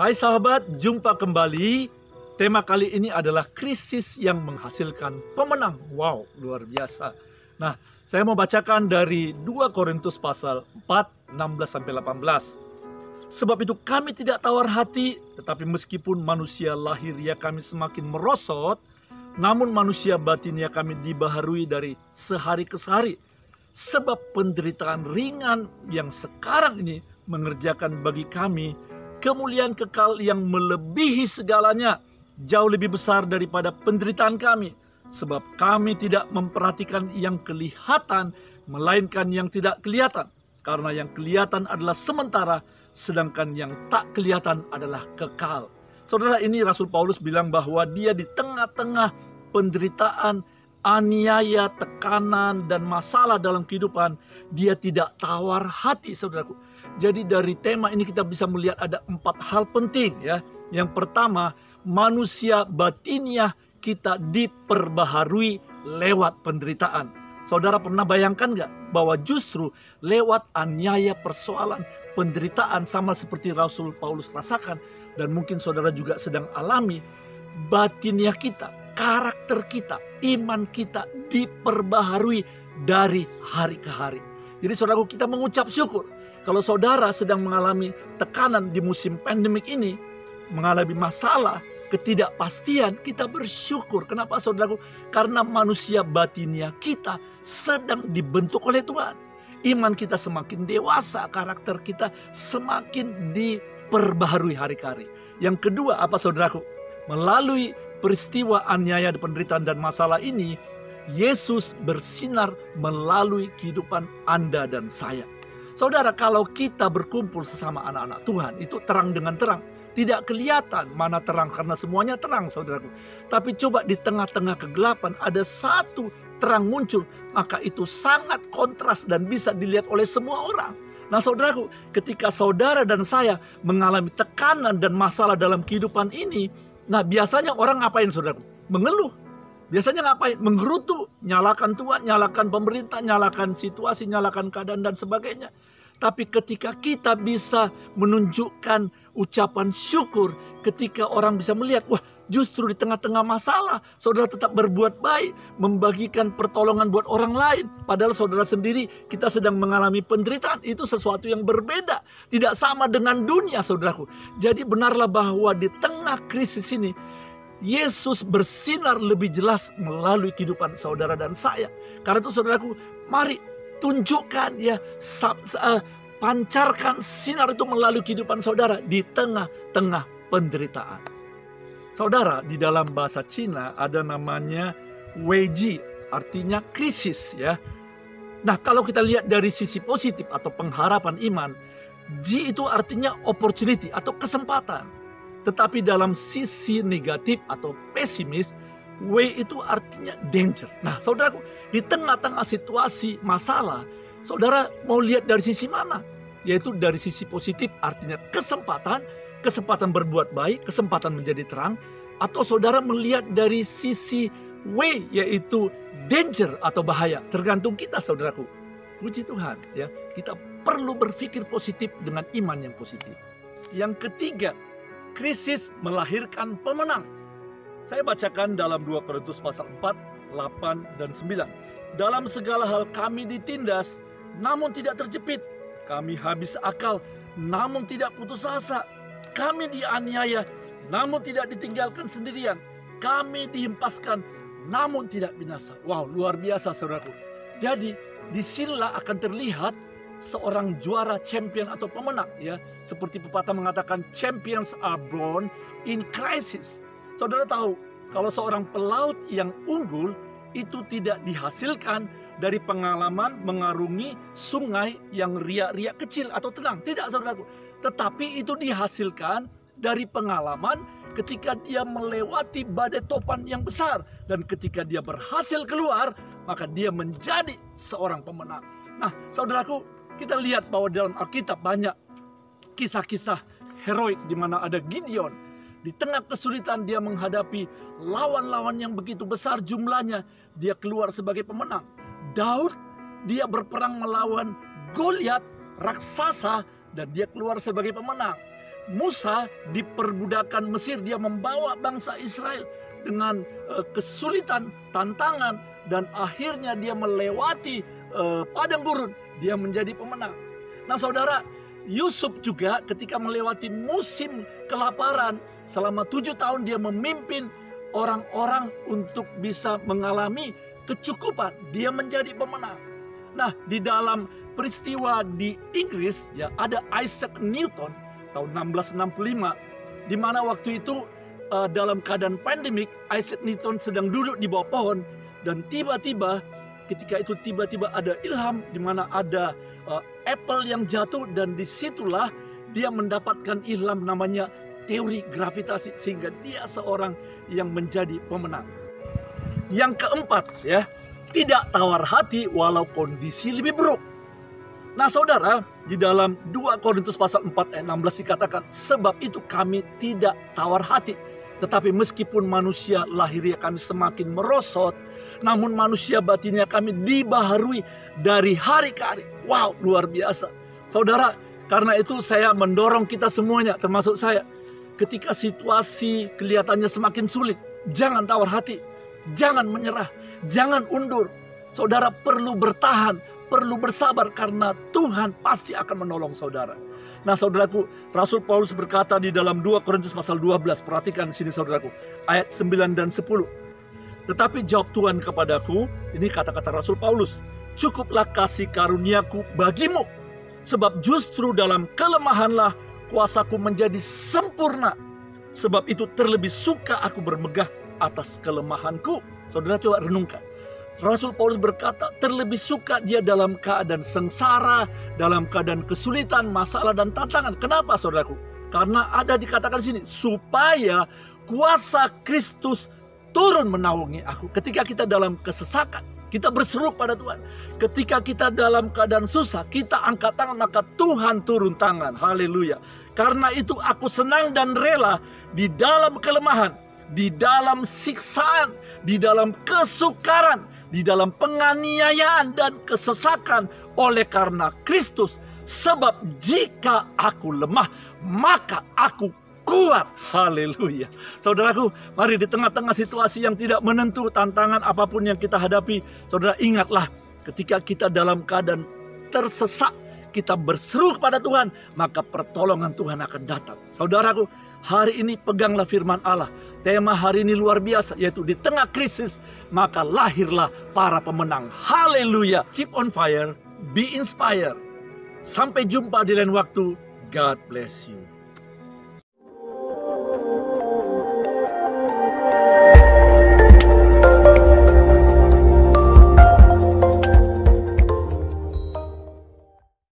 Hai sahabat, jumpa kembali. Tema kali ini adalah krisis yang menghasilkan pemenang. Wow, luar biasa. Nah, saya mau bacakan dari 2 Korintus pasal 4, 16-18. Sebab itu kami tidak tawar hati, tetapi meskipun manusia lahiriah kami semakin merosot, namun manusia batinia kami dibaharui dari sehari ke sehari. Sebab penderitaan ringan yang sekarang ini mengerjakan bagi kami kemuliaan kekal yang melebihi segalanya, jauh lebih besar daripada penderitaan kami. Sebab kami tidak memperhatikan yang kelihatan, melainkan yang tidak kelihatan. Karena yang kelihatan adalah sementara, sedangkan yang tak kelihatan adalah kekal. Saudara, ini Rasul Paulus bilang bahwa dia di tengah-tengah penderitaan, aniaya, tekanan, dan masalah dalam kehidupan, dia tidak tawar hati, saudaraku. Jadi dari tema ini kita bisa melihat ada 4 hal penting ya. Yang pertama, manusia batiniah kita diperbaharui lewat penderitaan. Saudara pernah bayangkan nggak bahwa justru lewat aniaya, persoalan, penderitaan sama seperti Rasul Paulus rasakan, dan mungkin saudara juga sedang alami, batiniah kita, karakter kita, iman kita diperbaharui dari hari ke hari. Jadi saudaraku, kita mengucap syukur. Kalau saudara sedang mengalami tekanan di musim pandemik ini, mengalami masalah, ketidakpastian, kita bersyukur. Kenapa saudaraku? Karena manusia batinia kita sedang dibentuk oleh Tuhan. Iman kita semakin dewasa, karakter kita semakin diperbaharui hari ke hari. Yang kedua apa saudaraku? Melalui peristiwa aniaya, penderitaan, dan masalah ini, Yesus bersinar melalui kehidupan Anda dan saya. Saudara, kalau kita berkumpul sesama anak-anak Tuhan, itu terang dengan terang. Tidak kelihatan mana terang karena semuanya terang, saudaraku. Tapi coba di tengah-tengah kegelapan ada satu terang muncul, maka itu sangat kontras dan bisa dilihat oleh semua orang. Nah saudaraku, ketika saudara dan saya mengalami tekanan dan masalah dalam kehidupan ini, nah biasanya orang ngapain saudaraku? Mengeluh. Biasanya ngapain? Menggerutu, nyalakan Tuhan, nyalakan pemerintah, nyalakan situasi, nyalakan keadaan dan sebagainya. Tapi ketika kita bisa menunjukkan ucapan syukur, ketika orang bisa melihat, wah justru di tengah-tengah masalah, saudara tetap berbuat baik, membagikan pertolongan buat orang lain. Padahal saudara sendiri, kita sedang mengalami penderitaan. Itu sesuatu yang berbeda. Tidak sama dengan dunia, saudaraku. Jadi benarlah bahwa di tengah krisis ini, Yesus bersinar lebih jelas melalui kehidupan saudara dan saya. Karena itu saudaraku, mari tunjukkan ya, pancarkan sinar itu melalui kehidupan saudara di tengah-tengah penderitaan. Saudara, di dalam bahasa Cina ada namanya weiji, artinya krisis ya. Nah, kalau kita lihat dari sisi positif atau pengharapan iman, ji itu artinya opportunity atau kesempatan. Tetapi dalam sisi negatif atau pesimis, W itu artinya danger. Nah saudaraku, di tengah-tengah situasi masalah, saudara mau lihat dari sisi mana? Yaitu dari sisi positif, artinya kesempatan berbuat baik, kesempatan menjadi terang. Atau saudara melihat dari sisi W, yaitu danger atau bahaya. Tergantung kita saudaraku. Puji Tuhan ya, kita perlu berpikir positif dengan iman yang positif. Yang ketiga, krisis melahirkan pemenang. Saya bacakan dalam 2 Korintus pasal 4, 8, dan 9. Dalam segala hal kami ditindas, namun tidak terjepit. Kami habis akal, namun tidak putus asa. Kami dianiaya, namun tidak ditinggalkan sendirian. Kami dihempaskan, namun tidak binasa. Wow, luar biasa saudaraku. Jadi, disinilah akan terlihat seorang juara, champion atau pemenang ya. Seperti pepatah mengatakan, champions are born in crisis. Saudara tahu, kalau seorang pelaut yang unggul itu tidak dihasilkan dari pengalaman mengarungi sungai yang riak-riak kecil atau tenang. Tidak saudaraku. Tetapi itu dihasilkan dari pengalaman ketika dia melewati badai topan yang besar. Dan ketika dia berhasil keluar, maka dia menjadi seorang pemenang. Nah saudaraku, kita lihat bahwa dalam Alkitab banyak kisah-kisah heroik di mana ada Gideon. Di tengah kesulitan dia menghadapi lawan-lawan yang begitu besar jumlahnya, dia keluar sebagai pemenang. Daud, dia berperang melawan Goliat, raksasa, dan dia keluar sebagai pemenang. Musa di perbudakan Mesir, dia membawa bangsa Israel dengan kesulitan, tantangan, dan akhirnya dia melewati padang gurun. Dia menjadi pemenang. Nah saudara, Yusuf juga ketika melewati musim kelaparan, selama 7 tahun dia memimpin orang-orang untuk bisa mengalami kecukupan. Dia menjadi pemenang. Nah, di dalam peristiwa di Inggris ya ada Isaac Newton tahun 1665, di mana waktu itu dalam keadaan pandemik, Isaac Newton sedang duduk di bawah pohon, dan tiba-tiba ketika itu tiba-tiba ada ilham, di mana ada apple yang jatuh, dan disitulah dia mendapatkan ilham namanya teori gravitasi, sehingga dia seorang yang menjadi pemenang. Yang keempat ya, tidak tawar hati walau kondisi lebih buruk. Nah saudara, di dalam 2 Korintus pasal 4 ayat 16 dikatakan, sebab itu kami tidak tawar hati. Tetapi meskipun manusia lahirnya kami semakin merosot, namun manusia batinnya kami dibaharui dari hari ke hari. Wow, luar biasa. Saudara, karena itu saya mendorong kita semuanya, termasuk saya. Ketika situasi kelihatannya semakin sulit, jangan tawar hati. Jangan menyerah, jangan undur. Saudara perlu bertahan, perlu bersabar, karena Tuhan pasti akan menolong saudara. Nah saudaraku, Rasul Paulus berkata di dalam 2 Korintus pasal 12, perhatikan di sini saudaraku, ayat 9 dan 10. Tetapi jawab Tuhan kepadaku, ini kata-kata Rasul Paulus, cukuplah kasih karuniaku bagimu, sebab justru dalam kelemahanlah kuasaku menjadi sempurna. Sebab itu terlebih suka aku bermegah atas kelemahanku. Saudara coba renungkan. Rasul Paulus berkata terlebih suka dia dalam keadaan sengsara, dalam keadaan kesulitan, masalah dan tantangan. Kenapa saudaraku? Karena ada dikatakan di sini, supaya kuasa Kristus turun menaungi aku. Ketika kita dalam kesesakan, kita berseru pada Tuhan. Ketika kita dalam keadaan susah, kita angkat tangan, maka Tuhan turun tangan. Haleluya. Karena itu aku senang dan rela di dalam kelemahan, di dalam siksaan, di dalam kesukaran, di dalam penganiayaan dan kesesakan oleh karena Kristus. Sebab jika aku lemah, maka aku kuat. Haleluya. Saudaraku, mari di tengah-tengah situasi yang tidak menentu, tantangan apapun yang kita hadapi, saudara ingatlah, ketika kita dalam keadaan tersesak, kita berseru kepada Tuhan, maka pertolongan Tuhan akan datang. Saudaraku, hari ini peganglah firman Allah. Tema hari ini luar biasa, yaitu di tengah krisis, maka lahirlah para pemenang. Haleluya. Keep on fire, be inspired. Sampai jumpa di lain waktu. God bless you.